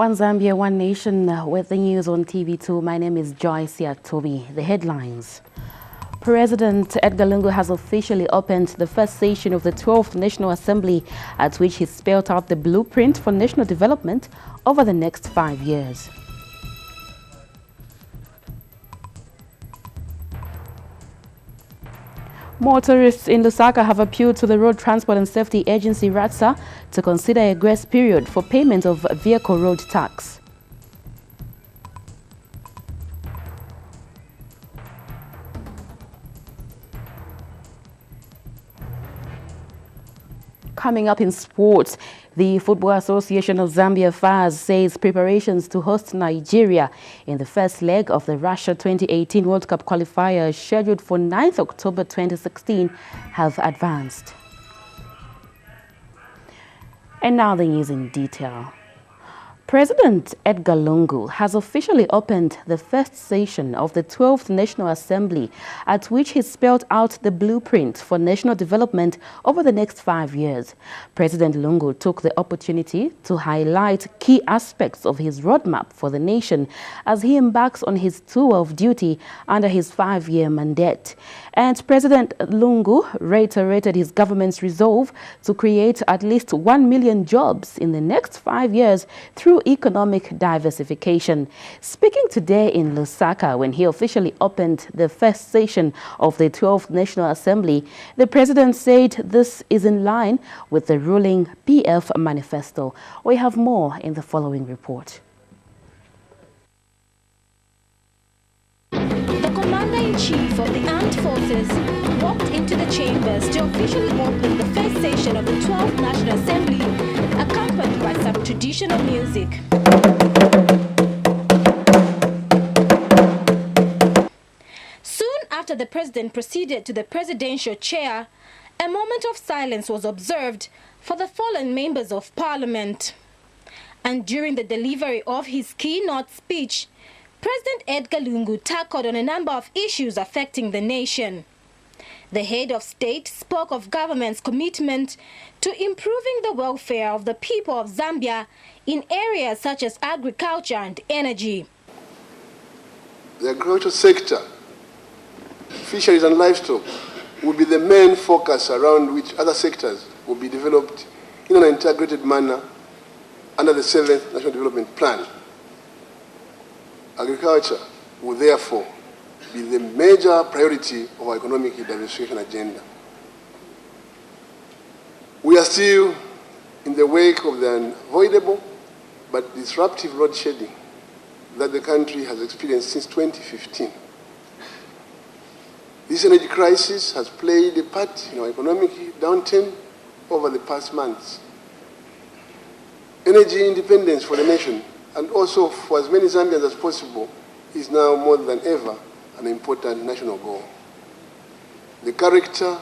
One Zambia, one nation. With the news on TV2, my name is Joyce Toby. The headlines. President Edgar Lungu has officially opened the first session of the 12th National Assembly, at which he spelled out the blueprint for national development over the next 5 years. Motorists in Lusaka have appealed to the Road Transport and Safety Agency (RATSA) to consider a grace period for payment of vehicle road tax. Coming up in sports, the Football Association of Zambia FAZ says preparations to host Nigeria in the first leg of the Russia 2018 World Cup qualifier scheduled for 9th October 2016 have advanced. And now the news in detail. President Edgar Lungu has officially opened the first session of the 12th National Assembly, at which he spelled out the blueprint for national development over the next 5 years. President Lungu took the opportunity to highlight key aspects of his roadmap for the nation as he embarks on his tour of duty under his 5-year mandate. And President Lungu reiterated his government's resolve to create at least 1 million jobs in the next 5 years through economic diversification. Speaking today in Lusaka when he officially opened the first session of the 12th National Assembly, the president said this is in line with the ruling PF manifesto. We have more in the following report. The Commander-in-Chief of the Armed Forces walked into the chambers to officially open the first session of the 12th National Assembly, accompanied by some traditional music. Soon after the president proceeded to the presidential chair, a moment of silence was observed for the fallen members of Parliament. And during the delivery of his keynote speech, President Edgar Lungu tackled on a number of issues affecting the nation. The head of state spoke of government's commitment to improving the welfare of the people of Zambia in areas such as agriculture and energy. The agricultural sector, fisheries and livestock will be the main focus around which other sectors will be developed in an integrated manner under the 7th National Development Plan. Agriculture will therefore be the major priority of our economic diversification agenda. We are still in the wake of the unavoidable but disruptive load shedding that the country has experienced since 2015. This energy crisis has played a part in our economic downturn over the past months. Energy independence for the nation, and also for as many Zambians as possible, is now more than ever an important national goal. The character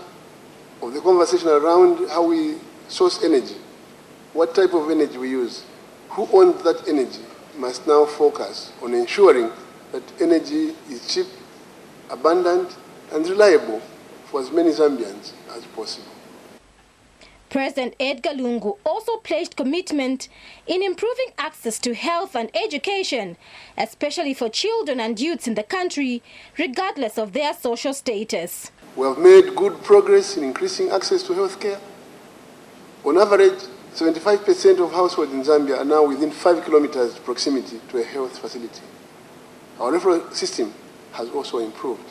of the conversation around how we source energy, what type of energy we use, who owns that energy, must now focus on ensuring that energy is cheap, abundant, and reliable for as many Zambians as possible. President Edgar Lungu also placed commitment in improving access to health and education, especially for children and youths in the country, regardless of their social status. We have made good progress in increasing access to health care. On average, 75% of households in Zambia are now within 5 kilometers proximity to a health facility. Our referral system has also improved.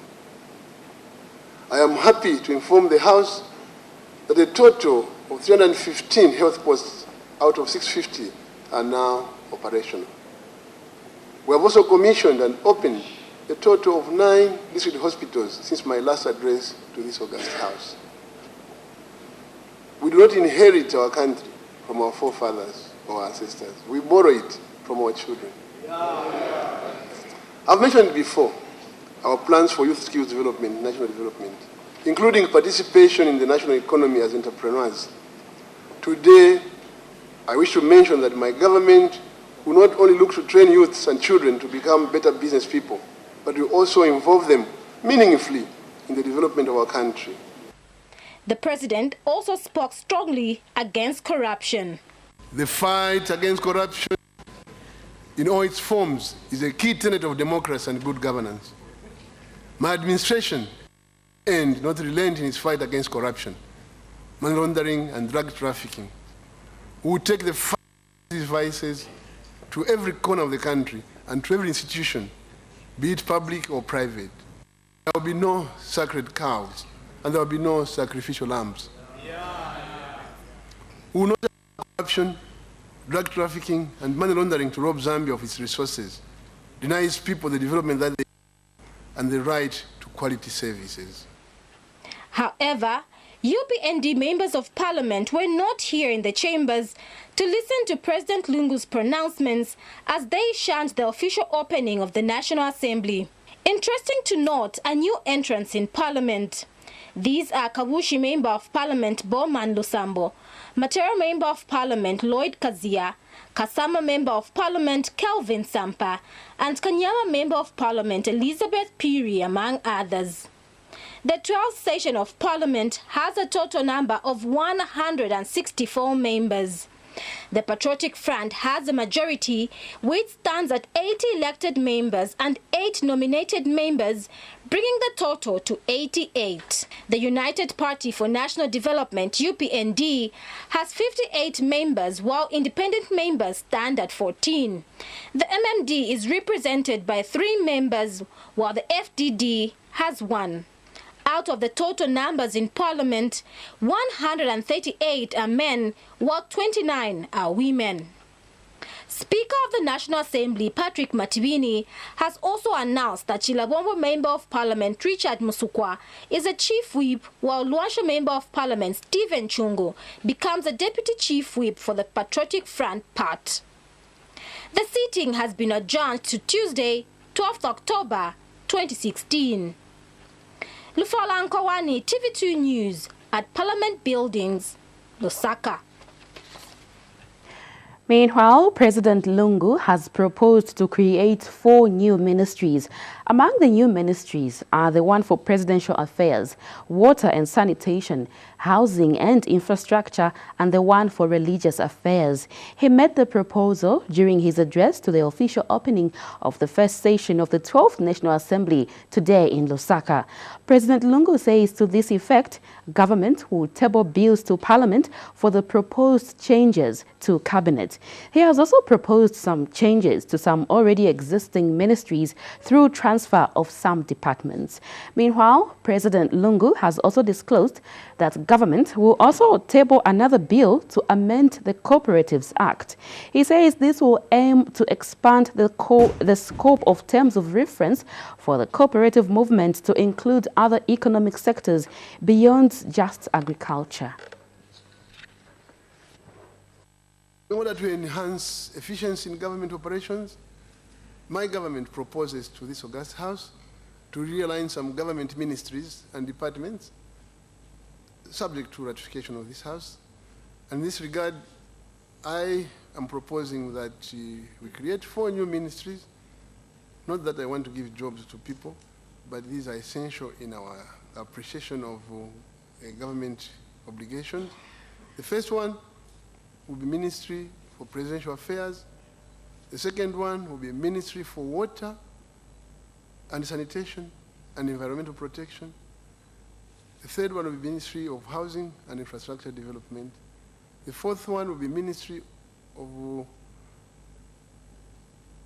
I am happy to inform the House that a total of 315 health posts out of 650 are now operational. We have also commissioned and opened a total of 9 district hospitals since my last address to this august House. We do not inherit our country from our forefathers or ancestors. We borrow it from our children. I've mentioned before our plans for youth skills development, national development, including participation in the national economy as entrepreneurs. Today, I wish to mention that my government will not only look to train youths and children to become better business people, but will also involve them meaningfully in the development of our country. The president also spoke strongly against corruption. The fight against corruption in all its forms is a key tenet of democracy and good governance. My administration and not relent in its fight against corruption, money laundering, and drug trafficking. We will take the fight against these vices to every corner of the country and to every institution, be it public or private. There will be no sacred cows, and there will be no sacrificial lambs. We will not allow corruption, drug trafficking, and money laundering to rob Zambia of its resources, deny its people the development that they need, and the right to quality services. However, UPND members of parliament were not here in the chambers to listen to President Lungu's pronouncements as they shunned the official opening of the National Assembly. Interesting to note are new entrants in parliament. These are Kabushi Member of Parliament Bowman Lusambo, Matera Member of Parliament Lloyd Kazia, Kasama Member of Parliament Kelvin Sampa, and Kanyama Member of Parliament Elizabeth Piri, among others. The 12th session of Parliament has a total number of 164 members. The Patriotic Front has a majority, which stands at 80 elected members and 8 nominated members, bringing the total to 88. The United Party for National Development, UPND, has 58 members, while independent members stand at 14. The MMD is represented by 3 members, while the FDD has 1. Out of the total numbers in Parliament, 138 are men, while 29 are women. Speaker of the National Assembly, Patrick Matibini, has also announced that Chilabombo Member of Parliament, Richard Musukwa, is a Chief Whip, while Luansho Member of Parliament, Stephen Chungu, becomes a Deputy Chief Whip for the Patriotic Front part. The sitting has been adjourned to Tuesday, 12th October 2016. Lufala Nkawani, TV2 News at Parliament Buildings, Lusaka. Meanwhile, President Lungu has proposed to create 4 new ministries. Among the new ministries are the one for Presidential Affairs, Water and Sanitation, Housing and Infrastructure, and the one for Religious Affairs. He made the proposal during his address to the official opening of the first session of the 12th National Assembly today in Lusaka. President Lungu says to this effect, government will table bills to Parliament for the proposed changes to Cabinet. He has also proposed some changes to some already existing ministries through transfer of some departments. Meanwhile, President Lungu has also disclosed that government will also table another bill to amend the Cooperatives Act. He says this will aim to expand the scope of terms of reference for the cooperative movement to include other economic sectors beyond just agriculture. In order to enhance efficiency in government operations, my government proposes to this august House to realign some government ministries and departments subject to ratification of this House. And in this regard, I am proposing that we create 4 new ministries. Not that I want to give jobs to people, but these are essential in our appreciation of government obligations. The first one will be Ministry for Presidential Affairs. The second one will be Ministry for Water and Sanitation and Environmental Protection. The third one will be Ministry of Housing and Infrastructure Development. The fourth one will be Ministry of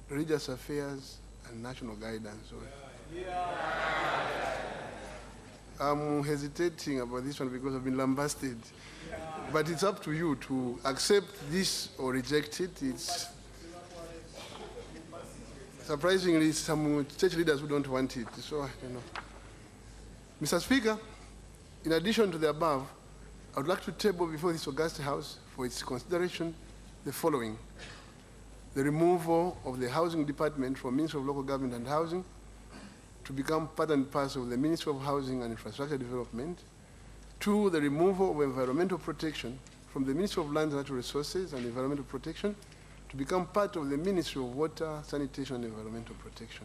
Religious Affairs and National Guidance. I'm hesitating about this one because I've been lambasted. But it's up to you to accept this or reject it. It's surprisingly some church leaders who don't want it. So, Mr. Speaker, in addition to the above, I would like to table before this august House for its consideration the following: the removal of the Housing Department from Ministry of Local Government and Housing to become part and parcel of the Ministry of Housing and Infrastructure Development. 2, the removal of environmental protection from the Ministry of Land and Natural Resources and Environmental Protection to become part of the Ministry of Water, Sanitation and Environmental Protection.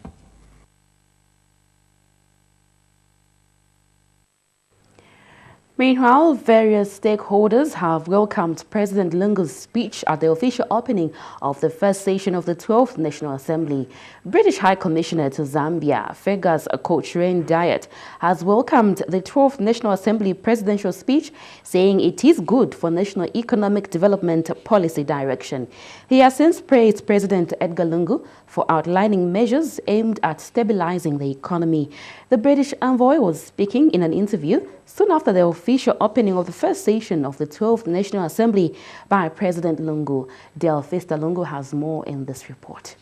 Meanwhile, various stakeholders have welcomed President Lungu's speech at the official opening of the first session of the 12th National Assembly. British High Commissioner to Zambia, Fergus Cochrane Diet, has welcomed the 12th National Assembly presidential speech, saying it is good for national economic development policy direction. He has since praised President Edgar Lungu for outlining measures aimed at stabilizing the economy. The British envoy was speaking in an interview soon after the official opening of the first session of the 12th National Assembly by President Lungu. Delphista Lungu has more in this report.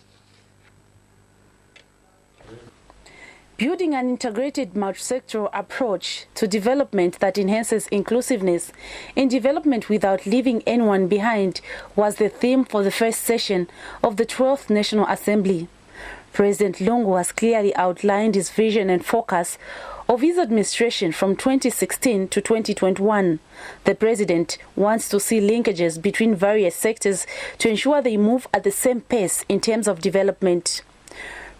Building an integrated multi-sectoral approach to development that enhances inclusiveness in development without leaving anyone behind was the theme for the first session of the 12th National Assembly. President Lungu has clearly outlined his vision and focus of his administration from 2016 to 2021. The president wants to see linkages between various sectors to ensure they move at the same pace in terms of development.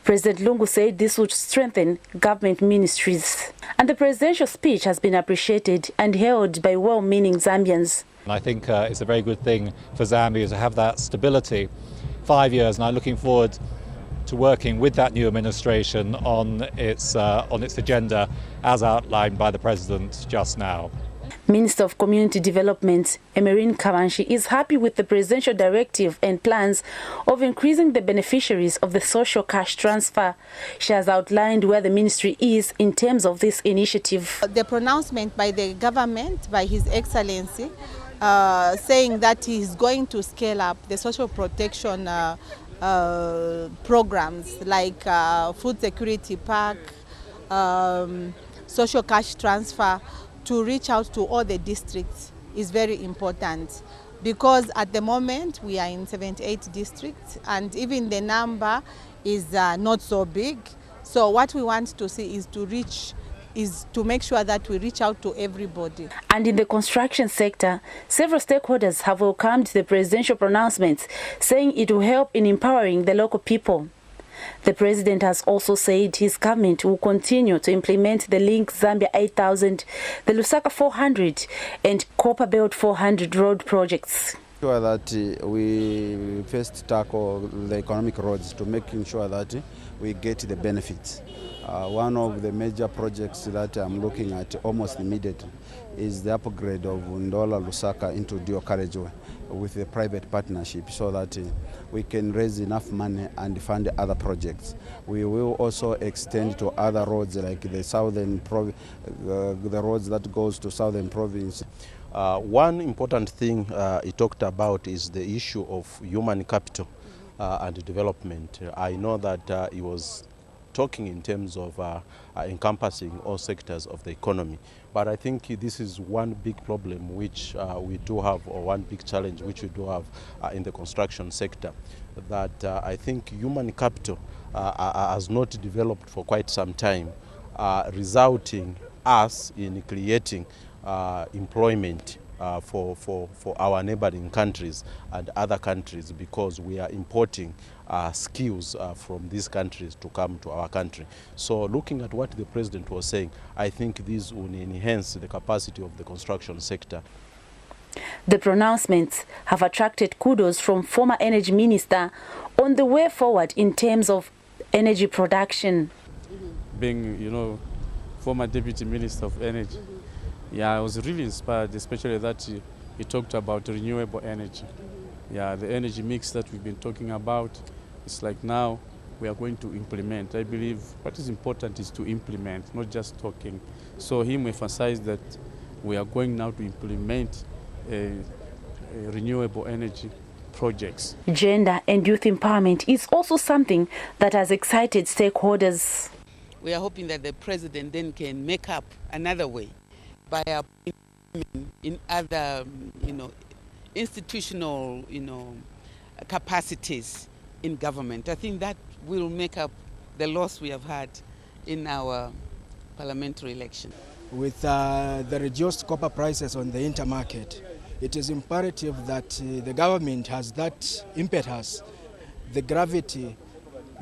President Lungu said this would strengthen government ministries. And the presidential speech has been appreciated and held by well-meaning Zambians. I think it's a very good thing for Zambia to have that stability. 5 years, and I'm looking forward to working with that new administration on its agenda as outlined by the President just now. Minister of Community Development, Emerin Kavanshi, is happy with the presidential directive and plans of increasing the beneficiaries of the social cash transfer. She has outlined where the ministry is in terms of this initiative. The pronouncement by the government, by His Excellency, saying that he is going to scale up the social protection programs like food security pack, social cash transfer, to reach out to all the districts is very important, because at the moment we are in 78 districts and even the number is not so big. So what we want to see is to make sure that we reach out to everybody. And in the construction sector, several stakeholders have welcomed the presidential pronouncements, saying it will help in empowering the local people. The president has also said his government will continue to implement the Link Zambia 8000, the Lusaka 400 and Copperbelt 400 road projects. Sure that we first tackle the economic roads to making sure that we get the benefits. One of the major projects that I'm looking at almost immediately is the upgrade of Ndola Lusaka into dual carriageway with a private partnership, so that we can raise enough money and fund other projects. We will also extend to other roads like the southern the roads that goes to southern province. One important thing he talked about is the issue of human capital and development. I know that he was talking in terms of encompassing all sectors of the economy. But I think this is one big problem which we do have, or one big challenge which we do have in the construction sector, that I think human capital has not developed for quite some time, resulting us in creating employment for our neighboring countries and other countries, because we are importing skills from these countries to come to our country. So looking at what the president was saying, I think this will enhance the capacity of the construction sector. The pronouncements have attracted kudos from former energy minister on the way forward in terms of energy production. Being, former deputy minister of energy, yeah, I was really inspired, especially that he talked about renewable energy. Yeah, the energy mix that we've been talking about, it's like now we are going to implement. I believe what is important is to implement, not just talking. So him emphasized that we are going now to implement renewable energy projects. Gender and youth empowerment is also something that has excited stakeholders. We are hoping that the president then can make up another way by appointing in other, institutional, capacities in government. I think that will make up the loss we have had in our parliamentary election. With the reduced copper prices on the intermarket, it is imperative that the government has that impetus, the gravity,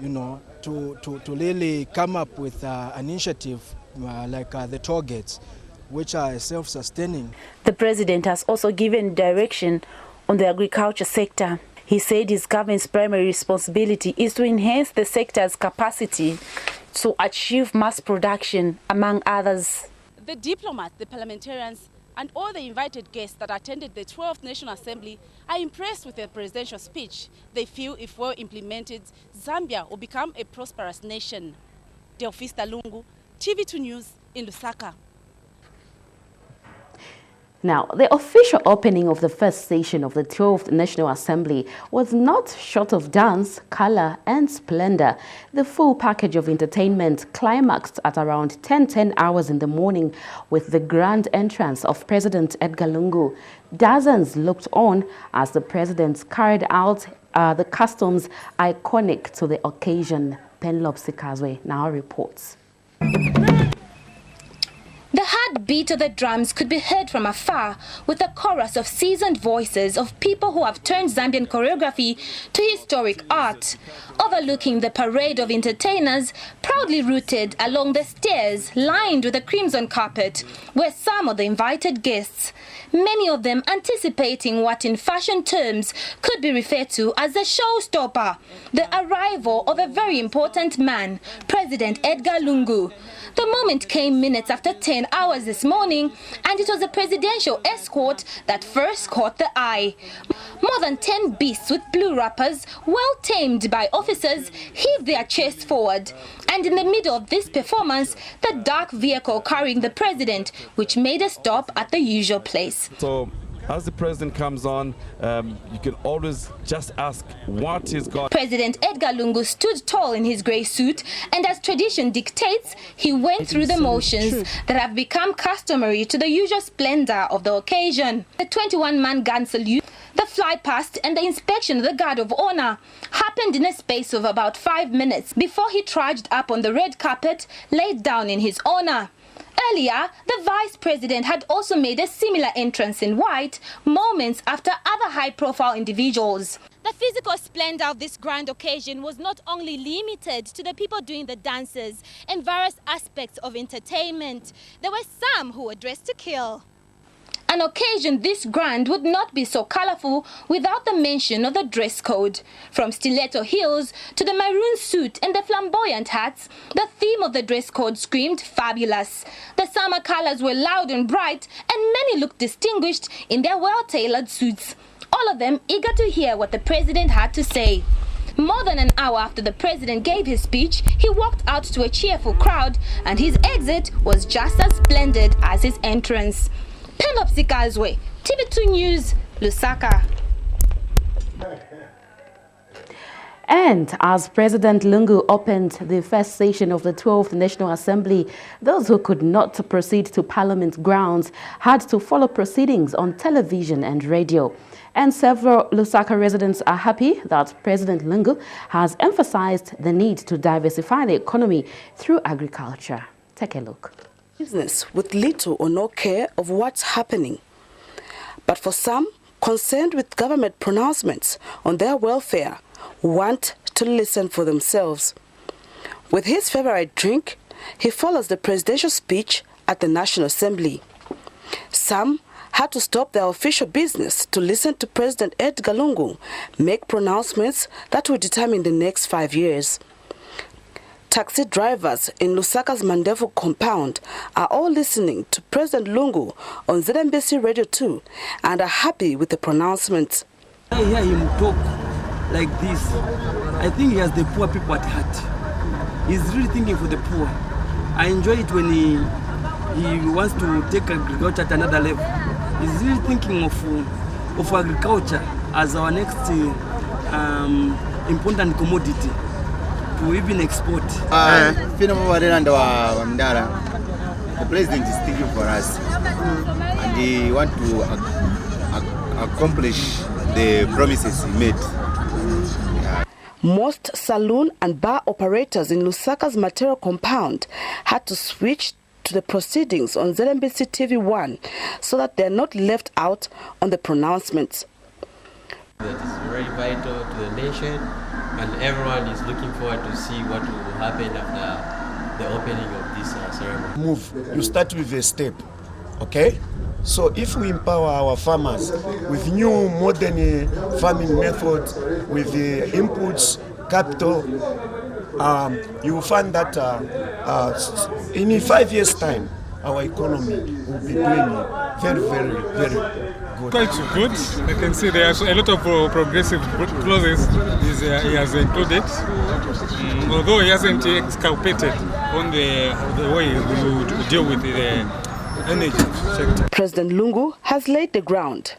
to really come up with an initiative like the toll gates, which are self-sustaining. The president has also given direction on the agriculture sector. He said his government's primary responsibility is to enhance the sector's capacity to achieve mass production, among others. The diplomats, the parliamentarians, and all the invited guests that attended the 12th National Assembly are impressed with the presidential speech. They feel if well implemented, Zambia will become a prosperous nation. Delphista Lungu, TV2 News in Lusaka. Now, the official opening of the first session of the 12th National Assembly was not short of dance, color, and splendor. The full package of entertainment climaxed at around 10 hours in the morning with the grand entrance of President Edgar Lungu. Dozens looked on as the president carried out the customs iconic to the occasion. Penelope Sikazwe now reports. The heartbeat of the drums could be heard from afar, with a chorus of seasoned voices of people who have turned Zambian choreography to historic art, overlooking the parade of entertainers proudly rooted along the stairs lined with a crimson carpet, were some of the invited guests, many of them anticipating what in fashion terms could be referred to as the showstopper, the arrival of a very important man, President Edgar Lungu. The moment came minutes after 10 hours this morning, and it was a presidential escort that first caught the eye. More than 10 beasts with blue wrappers, well tamed by officers, heaved their chests forward. And in the middle of this performance, the dark vehicle carrying the president, which made a stop at the usual place. So, as the president comes on, you can always just ask what he's got. President Edgar Lungu stood tall in his grey suit, and as tradition dictates, he went through the motions that have become customary to the usual splendor of the occasion. The 21-man gun salute, the fly past, and the inspection of the guard of honor happened in a space of about 5 minutes before he trudged up on the red carpet laid down in his honor. Earlier, the vice president had also made a similar entrance in white, moments after other high-profile individuals. The physical splendor of this grand occasion was not only limited to the people doing the dances and various aspects of entertainment. There were some who were dressed to kill. An occasion this grand would not be so colorful without the mention of the dress code. From stiletto heels to the maroon suit and the flamboyant hats, the theme of the dress code screamed fabulous. The summer colors were loud and bright, and many looked distinguished in their well-tailored suits. All of them eager to hear what the president had to say. More than an hour after the president gave his speech, he walked out to a cheerful crowd, and his exit was just as splendid as his entrance. Penelope Sikazwe, TV2 News, Lusaka. And as President Lungu opened the first session of the 12th National Assembly, those who could not proceed to Parliament grounds had to follow proceedings on television and radio. And several Lusaka residents are happy that President Lungu has emphasized the need to diversify the economy through agriculture. Take a look. Business with little or no care of what's happening. But for some, concerned with government pronouncements on their welfare, want to listen for themselves. With his favorite drink, he follows the presidential speech at the National Assembly. Some had to stop their official business to listen to President Edgar Lungu make pronouncements that will determine the next 5 years. Taxi drivers in Lusaka's Mandevu compound are all listening to President Lungu on ZNBC Radio 2 and are happy with the pronouncements. I hear him talk like this. I think he has the poor people at heart. He's really thinking for the poor. I enjoy it when he wants to take agriculture at another level. He's really thinking of agriculture as our next important commodity to even export. The president is thinking for us, and he wants to accomplish the promises he made. Most saloon and bar operators in Lusaka's Matero compound had to switch to the proceedings on ZNBC TV1 so that they are not left out on the pronouncements. That is very vital to the nation, and everyone is looking forward to see what will happen after the opening of this ceremony. Move. You start with a step. Okay? So if we empower our farmers with new modern farming methods, with the inputs, capital, you will find that in 5 years' time, our economy will be doing very, very, very good. Quite good. I can see there are a lot of progressive clauses he has included, although he hasn't exculpated on the way we deal with the energy sector. President Lungu has laid the ground,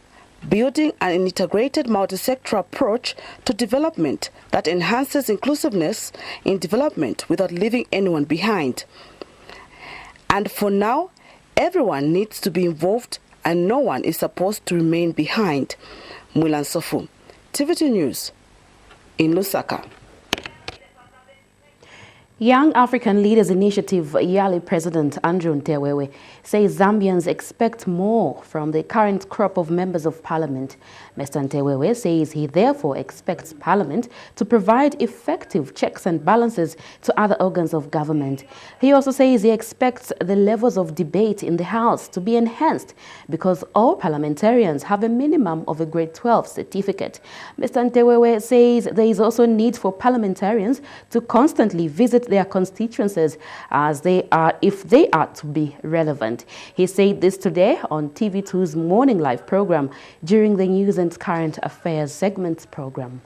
building an integrated multi-sectoral approach to development that enhances inclusiveness in development without leaving anyone behind. And for now, everyone needs to be involved and no one is supposed to remain behind. Mulan Sofu, TV2 News in Lusaka. Young African Leaders Initiative Yali President Andrew Ntewewe says Zambians expect more from the current crop of members of parliament. Mr. Ntewewe says he therefore expects parliament to provide effective checks and balances to other organs of government. He also says he expects the levels of debate in the House to be enhanced because all parliamentarians have a minimum of a grade 12 certificate. Mr. Ntewewe says there is also need for parliamentarians to constantly visit their constituencies if they are to be relevant. He said this today on TV2's Morning Live program during the News and Current Affairs segment program.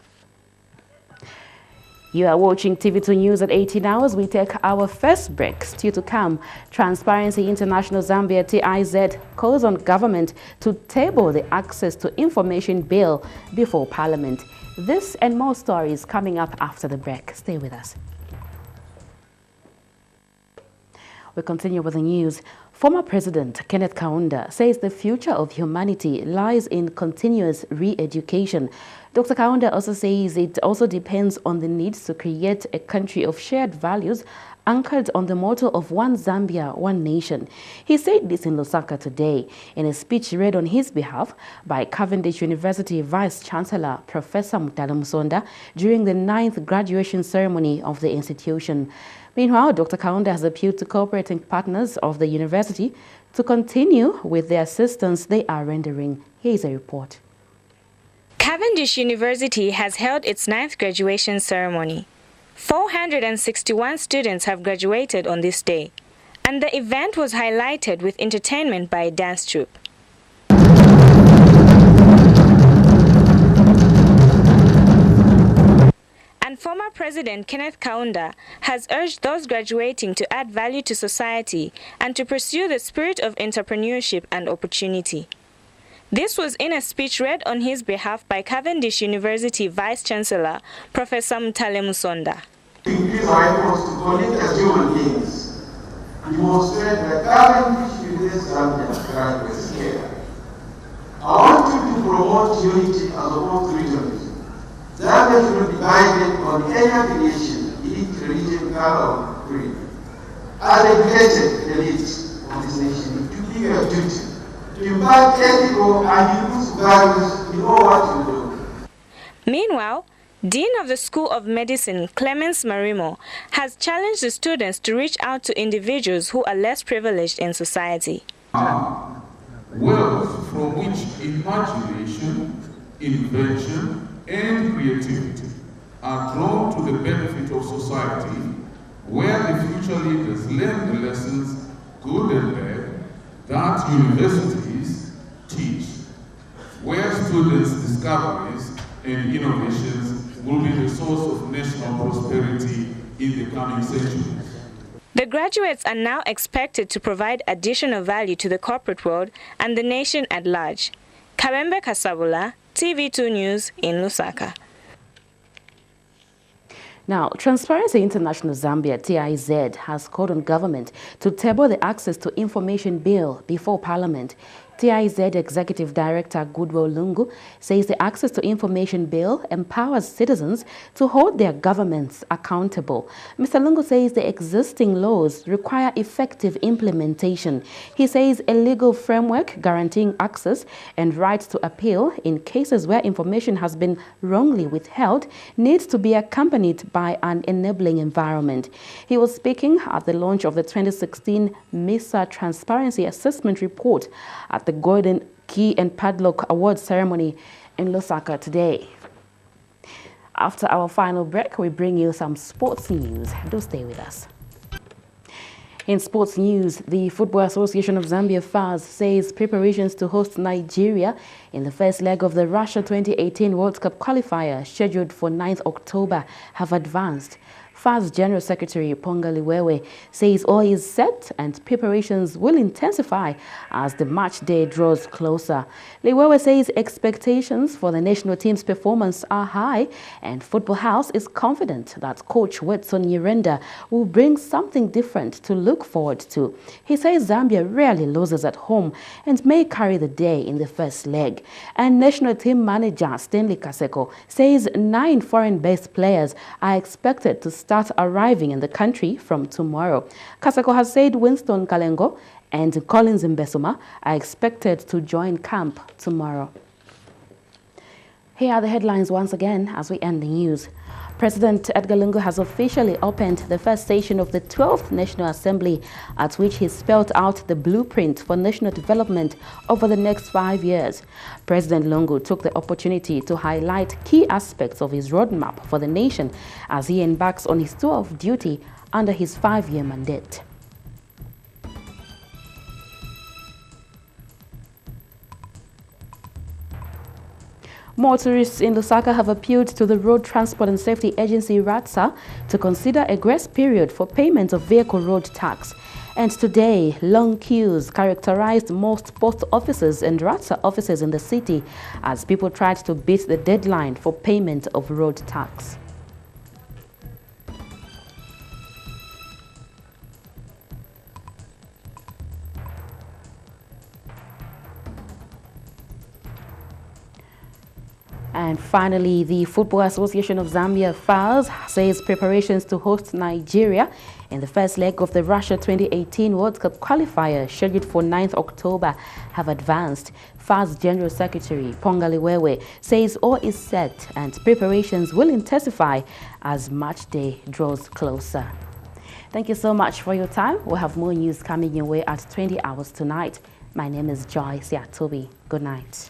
You are watching TV2 News at 18 hours. We take our first break. Still to come, Transparency International Zambia TIZ calls on government to table the Access to Information Bill before Parliament. This and more stories coming up after the break. Stay with us. We continue with the news. Former President Kenneth Kaunda says the future of humanity lies in continuous re-education. Dr. Kaunda also says it also depends on the need to create a country of shared values anchored on the motto of One Zambia, One Nation. He said this in Lusaka today in a speech read on his behalf by Cavendish University Vice-Chancellor Professor Mutale Musonda during the 9th graduation ceremony of the institution. Meanwhile, Dr. Kaunda has appealed to cooperating partners of the university to continue with the assistance they are rendering. Here is a report. Cavendish University has held its 9th graduation ceremony. 461 students have graduated on this day, and the event was highlighted with entertainment by a dance troupe. And former President Kenneth Kaunda has urged those graduating to add value to society and to pursue the spirit of entrepreneurship and opportunity. This was in a speech read on his behalf by Cavendish University Vice-Chancellor Professor Mutale Musonda. Increase our efforts to connect as human beings and demonstrate that Cavendish University Zambia graduates care. I want you to promote unity as opposed to regionalism. Zambia should not be divided on any affiliation, be it religion, color, or creed. As educated elites of this nation, to be your duty to impart ethical and inclusive values in all what you do. Meanwhile, Dean of the School of Medicine, Clemens Marimo, has challenged the students to reach out to individuals who are less privileged in society. Wealth from which imagination, invention, and creativity are drawn to the benefit of society, where the future leaders learn the lessons, good and bad, that universities teach, where students' discoveries and innovations will be the source of national prosperity in the coming centuries. The graduates are now expected to provide additional value to the corporate world and the nation at large. Kabembe Kasabula, TV2 News in Lusaka. Now, Transparency International Zambia TIZ has called on government to table the Access to Information Bill before Parliament. TIZ Executive Director Goodwill Lungu says the Access to Information Bill empowers citizens to hold their governments accountable. Mr. Lungu says the existing laws require effective implementation. He says a legal framework guaranteeing access and right to appeal in cases where information has been wrongly withheld needs to be accompanied by an enabling environment. He was speaking at the launch of the 2016 MISA Transparency Assessment Report at the Golden Key and Padlock Awards ceremony in Lusaka today. After our final break, we bring you some sports news. Do stay with us. In sports news, the Football Association of Zambia FAZ says preparations to host Nigeria in the first leg of the Russia 2018 World Cup qualifier scheduled for 9th October have advanced. FAZ General Secretary Ponga Liwewe says all is set and preparations will intensify as the match day draws closer. Liwewe says expectations for the national team's performance are high and Football House is confident that coach Wetson Nyirenda will bring something different to look forward to. He says Zambia rarely loses at home and may carry the day in the first leg. And national team manager Stanley Kaseko says 9 foreign-based players are expected to start arriving in the country from tomorrow. Kaseko has said Winston Kalengo and Collins Mbesuma are expected to join camp tomorrow. Here are the headlines once again as we end the news. President Edgar Lungu has officially opened the first session of the 12th National Assembly, at which he spelled out the blueprint for national development over the next 5 years. President Lungu took the opportunity to highlight key aspects of his roadmap for the nation as he embarks on his tour of duty under his 5-year mandate. Motorists in Lusaka have appealed to the Road Transport and Safety Agency RATSA to consider a grace period for payment of vehicle road tax. And today, long queues characterized most post offices and RATSA offices in the city as people tried to beat the deadline for payment of road tax. And finally, the Football Association of Zambia FAZ says preparations to host Nigeria in the first leg of the Russia 2018 World Cup qualifier scheduled for 9th October have advanced. FAZ General Secretary Ponga Liwewe says all is set and preparations will intensify as match day draws closer. Thank you so much for your time. We'll have more news coming your way at 20 hours tonight. My name is Joy Siatobi. Good night.